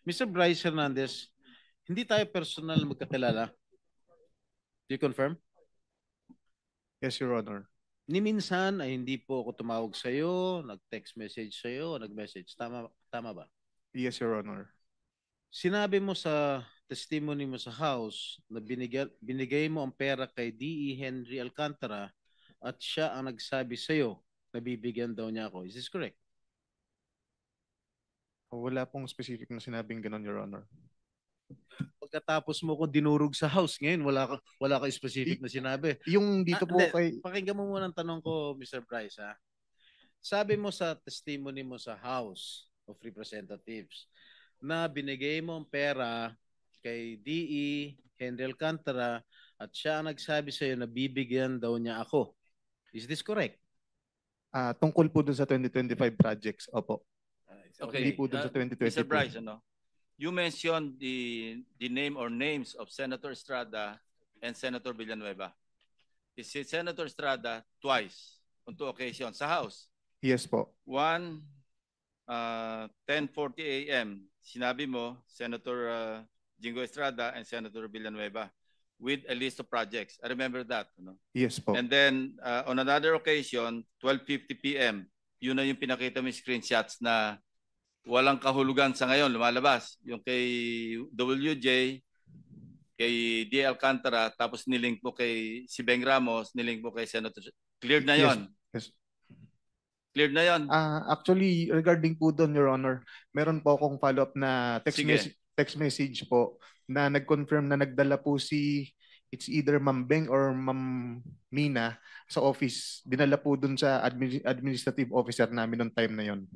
Mr. Bryce Hernandez, hindi tayo personal na magkakilala. Do you confirm? Yes, Your Honor. Ni minsan ay hindi po ako tumawag sa iyo, nag-text message sa iyo, nag-message. Tama ba? Yes, Your Honor. Sinabi mo sa testimony mo sa house na binigay mo ang pera kay D.E. Henry Alcantara at siya ang nagsabi sa iyo na bibigyan daw niya ako. Is this correct? Wala pong specific na sinabing ganun, Your Honor. Pagkatapos mo ko dinurog sa house ngayon, wala ka specific na sinabi. Yung dito po Hindi. kay... Pakinggan mo muna ang tanong ko, Mr. Bryce, ha? Sabi mo sa testimony mo sa House of Representatives na binigay mo ang pera kay D.E. Henry Alcantara at siya ang nagsabi sa iyo na bibigyan daw niya ako. Is this correct? Tungkol po dun sa 2025 projects, opo. Okay. Hindi po dun sa 2022. Mr. Bryce, you mentioned the name or names of Senator Estrada and Senator Villanueva. Is it Senator Estrada twice on 2 occasions sa House? Yes po. One, 10:40 a.m. Sinabi mo, Senator Jingo Estrada and Senator Villanueva with a list of projects. I remember that. Yes po. And then on another occasion, 12:50 p.m., yun na yung pinakita mo yung screenshots na walang kahulugan sa ngayon, lumalabas. Yung kay WJ, kay D. Alcantara, tapos nilink mo kay si Beng Ramos, nilink mo kay Senator. Cleared na yon. Yes. Cleared na yon. Actually, regarding po doon, Your Honor, meron po akong follow-up na text message po na nag-confirm na nagdala po it's either Ma'am Beng or Ma'am Mina sa office. Dinala po doon sa administrative officer namin noong time na yon.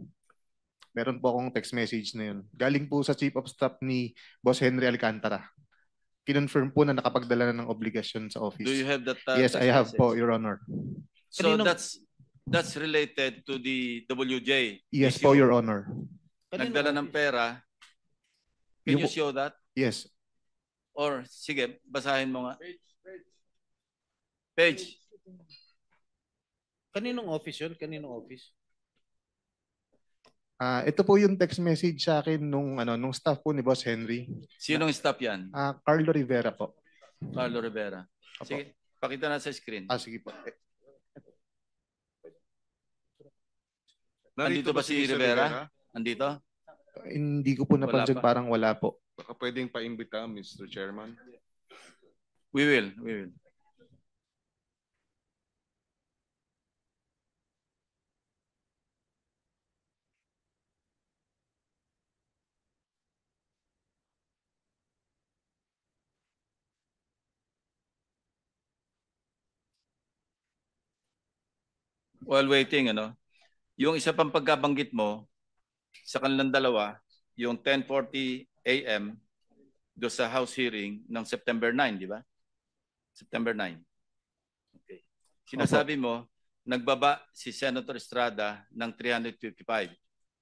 Meron po akong text message na yun. Galing po sa Chief of Staff ni Boss Henry Alcantara. Kinonfirm po na nakapagdala na ng obligasyon sa office. Do you have that? Yes, I have po, Your Honor. So that's related to the WJ. Yes po, Your Honor. Nagdala ng pera. Can you show that? Yes. Or, sige, basahin mo nga. Page. Kaninong office yun? Kaninong office? Ito po yung text message sa akin nung staff po ni Boss Henry. Sinong staff yan? Carlo Rivera po. Carlo Rivera. Apo. Sige, pakita na sa screen. Sige po. Andito ba si Rivera? Andito? Hindi ko po napansin, parang wala po. Baka pwedeng paimbita, Mr. Chairman. We will. While waiting, yung isa pang pagkabanggit mo sa kanilang dalawa, yung 10:40 a.m. do sa House hearing ng September 9, di ba? September 9. Okay. Sinasabi mo, nagbaba si Senator Estrada ng 355.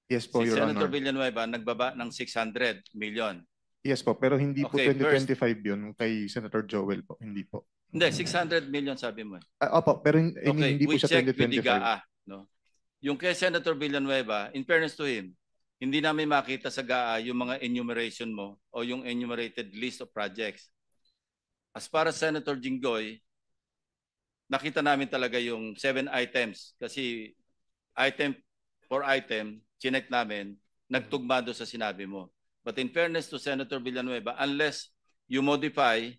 Yes po, Your Honor. Si Senator Villanueva nagbaba ng 600 million. Yes po, pero hindi po Okay, 2025 yun kay Senator Joel po. Hindi po. Hindi, 600 million sabi mo. Opo, pero Okay, hindi po we siya checked with the 2025. GAA. No? Yung kay Senator Villanueva, in fairness to him, hindi namin makita sa GAA yung mga enumeration mo o yung enumerated list of projects. As para Senator Jinggoy, nakita namin talaga yung 7 items kasi item for item, chinek namin, nagtugma doon sa sinabi mo. But in fairness to Senator Villanueva, unless you modify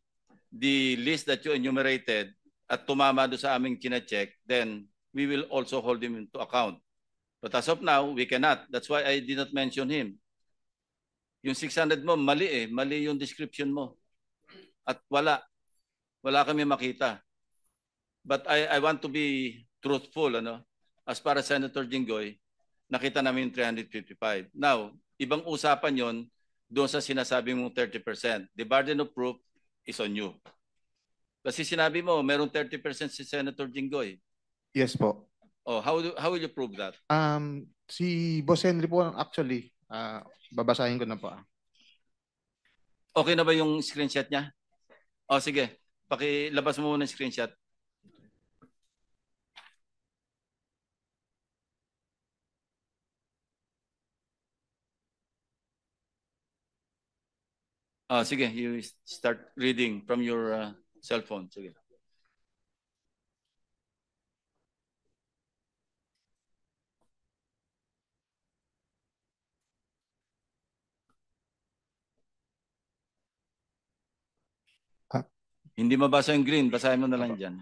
the list that you enumerated at tumama doon sa aming chinecheck, then we will also hold him into account. But as of now, we cannot. That's why I did not mention him. Yung 600 mo, mali mali yung description mo. At wala kami makita. But I want to be truthful, as para Senator Jinggoy, nakita namin yung 355. Now, ibang usapan yon doon sa sinasabi mong 30%. The burden of proof is on you. Kasi sinabi mo, merong 30% si Senator Jinggoy. Yes po. Oh, how will you prove that? Si Boss Henry po actually, babasahin ko na po. Okay na ba yung screenshot niya? Oh, sige. Pakilabas mo muna yung screenshot. Sige, you start reading from your cell phone. Sige. Hindi mabasa yung green, basahin mo na lang dyan.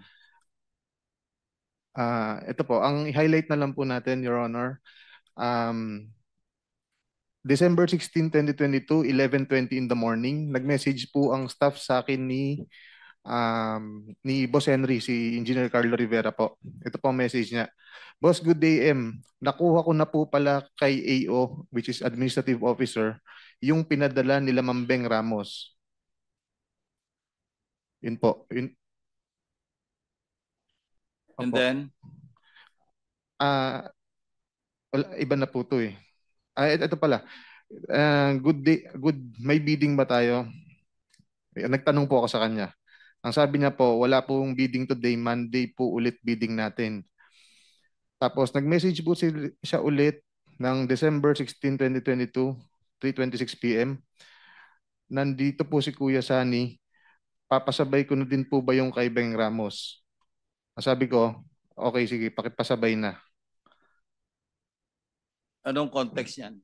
Ito po, ang highlight na lang po natin, Your Honor. December 16, 2022, 11:20 in the morning, nag-message po ang staff sa akin ni Boss Henry, si Engineer Carlo Rivera po. Ito po ang message niya. Boss, good day, M. Nakuha ko na po pala kay AO, which is Administrative Officer, yung pinadala nila Ma'am Beng Ramos. Yun po. Yun. And Opo. then? Wala, iba na po to eh. Ito pala. Good day, may bidding ba tayo? Nagtanong po ako sa kanya. Ang sabi niya po, wala pong bidding today, Monday po ulit bidding natin. Tapos nag-message po siya ulit ng December 16, 2022, 3:26 p.m. Nandito po si Kuya Sani. Papasabay ko na din po ba yung kay Beng Ramos? Sabi ko, okay, sige, pakipasabay na. Anong context yan?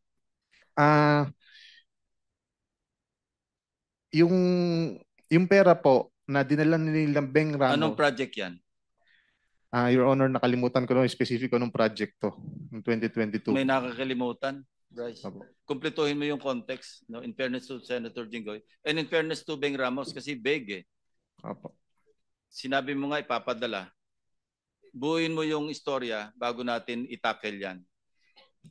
Yung pera po na dinala nila Beng Ramos. Anong project yan? Your Honor, nakalimutan ko yung specific anong project to, ng 2022. May nakakalimutan, Bryce. Opo. Kumpletuhin mo yung context, no? In fairness to Senator Jinggoy. And in fairness to Beng Ramos, kasi vague eh. Opo. Sinabi mo nga ipapadala. Buuin mo yung istorya bago natin itackle yan.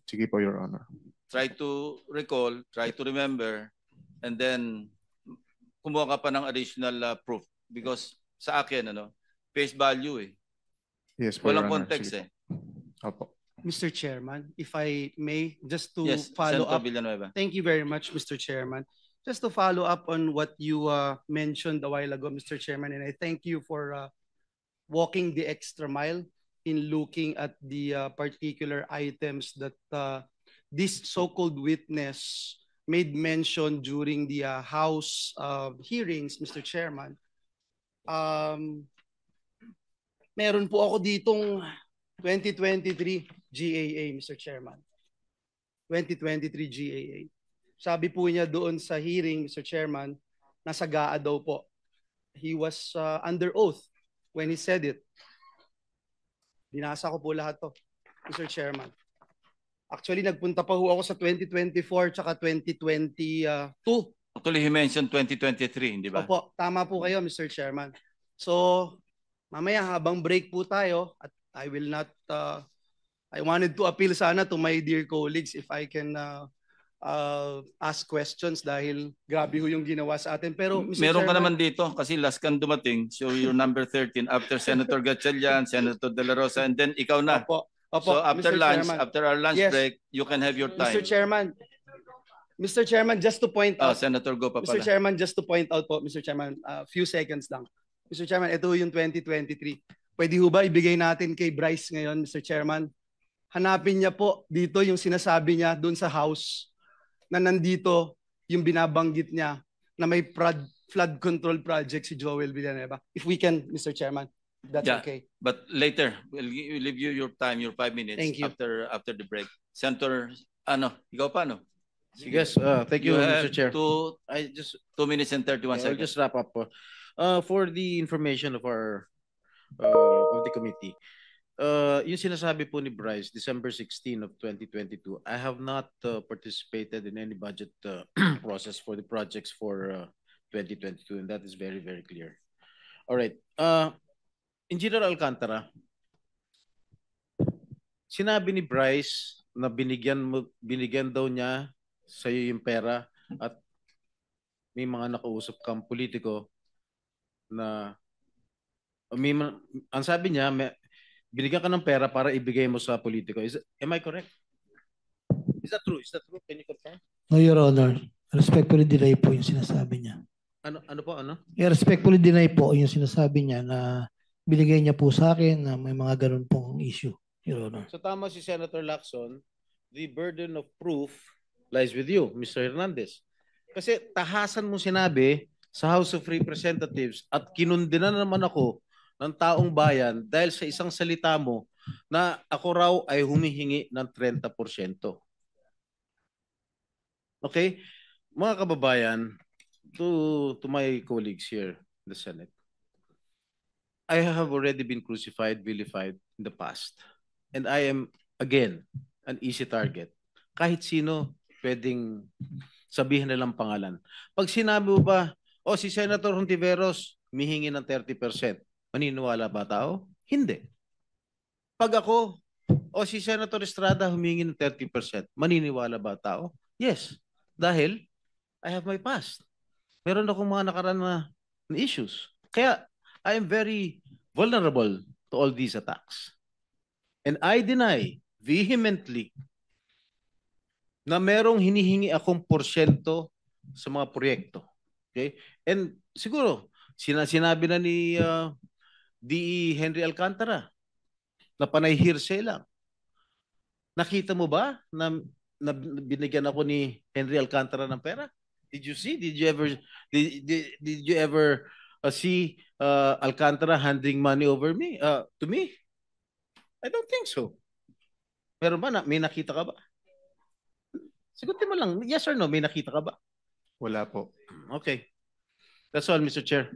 Sige po, Your Honor. Try to recall, try to remember, and then kumuha ka pa ng additional proof. Because sa akin, face value eh. Yes, po, Walang Your Honor. context Sige. Opo. Mr. Chairman, if I may, just to Yes, follow Senator up. Villanueva. Thank you very much, Mr. Chairman. Just to follow up on what you mentioned a while ago, Mr. Chairman, and I thank you for walking the extra mile in looking at the particular items that this so-called witness made mention during the House hearings, Mr. Chairman. Meron po ako ditong 2023 GAA, Mr. Chairman. 2023 GAA. Sabi po niya doon sa hearing, Mr. Chairman, nasa GAA daw po. He was under oath when he said it. Binasa ko po lahat to, Mr. Chairman. Actually, nagpunta pa ho ako sa 2024 tsaka 2022. Actually, he mentioned 2023, hindi ba? Opo, tama po kayo, Mr. Chairman. So, mamaya habang break po tayo, at I will not, I wanted to appeal sana to my dear colleagues if I can ask questions dahil grabe ho yung ginawa sa atin. Pero Mr. Meron ka Chairman, naman dito kasi last kang dumating. So you're number 13 after Senator Gatchalian, Senator De La Rosa, and then ikaw na. Opo, So after Mr. lunch, Chairman. after our lunch Yes. break, you can have your time. Mr. Chairman, just to point out, Senator, go pa Mr. pala. Chairman, just to point out po, Mr. Chairman, few seconds lang. Mr. Chairman, ito yung 2023. Pwede ho ba ibigay natin kay Bryce ngayon, Mr. Chairman? Hanapin niya po dito yung sinasabi niya doon sa House na nandito yung binabanggit niya na may flood control project si Joel Villanueva. If we can, Mr. Chairman, that's Yeah. okay. But later, we'll leave you your time, your 5 minutes. Thank you. After the break. Senator, ikaw pa, no? Yes, thank you, have Mr. Chair. 2 I just minutes and 31 I'll seconds. just wrap up po. For the information of of the committee. Yung sinasabi po ni Bryce, December 16 of 2022, I have not participated in any budget process for the projects for 2022, and that is very, very clear. All right. Engineer Alcantara, sinabi ni Bryce na binigyan daw niya sa iyo yung pera at may mga nakausap kang politiko na ang sabi niya, binigyan ka ng pera para ibigay mo sa politiko. Am I correct? Is that true? Is that true? Can you confirm? No, Your Honor. Respectfully deny po yung sinasabi niya. Ano po? Yeah, respectfully deny po yung sinasabi niya na binigay niya po sa akin na may mga ganun pong issue, Your Honor. So tama si Senator Lacson, the burden of proof lies with you, Mr. Hernandez. Kasi tahasan mo sinabi sa House of Representatives at kinundina naman ako ng taong bayan dahil sa isang salita mo na ako raw ay humihingi ng 30%. Okay? Mga kababayan, to my colleagues here in the Senate, I have already been crucified, vilified in the past. And I am, again, an easy target. Kahit sino pwedeng sabihin nilang pangalan. Pag sinabi mo ba, si Senator Hontiveros, humihingi ng 30%, maniniwala ba tao? Hindi. Pag ako, si Senator Estrada humingi ng 30%, maniniwala ba tao? Yes. Dahil I have my past. Meron akong mga nakaraan na issues. Kaya I am very vulnerable to all these attacks. And I deny vehemently na merong hinihingi akong porsyento sa mga proyekto. Okay? And siguro, sinabi na ni D.E. Henry Alcantara na panay hearsay lang. Nakita mo ba na binigyan ako ni Henry Alcantara ng pera? Did you see? Did you ever see Alcantara handing money over me to me? I don't think so. Meron ba may nakita ka ba? Sigutin mo lang, yes or no, may nakita ka ba? Wala po. Okay. That's all, Mr. Chair.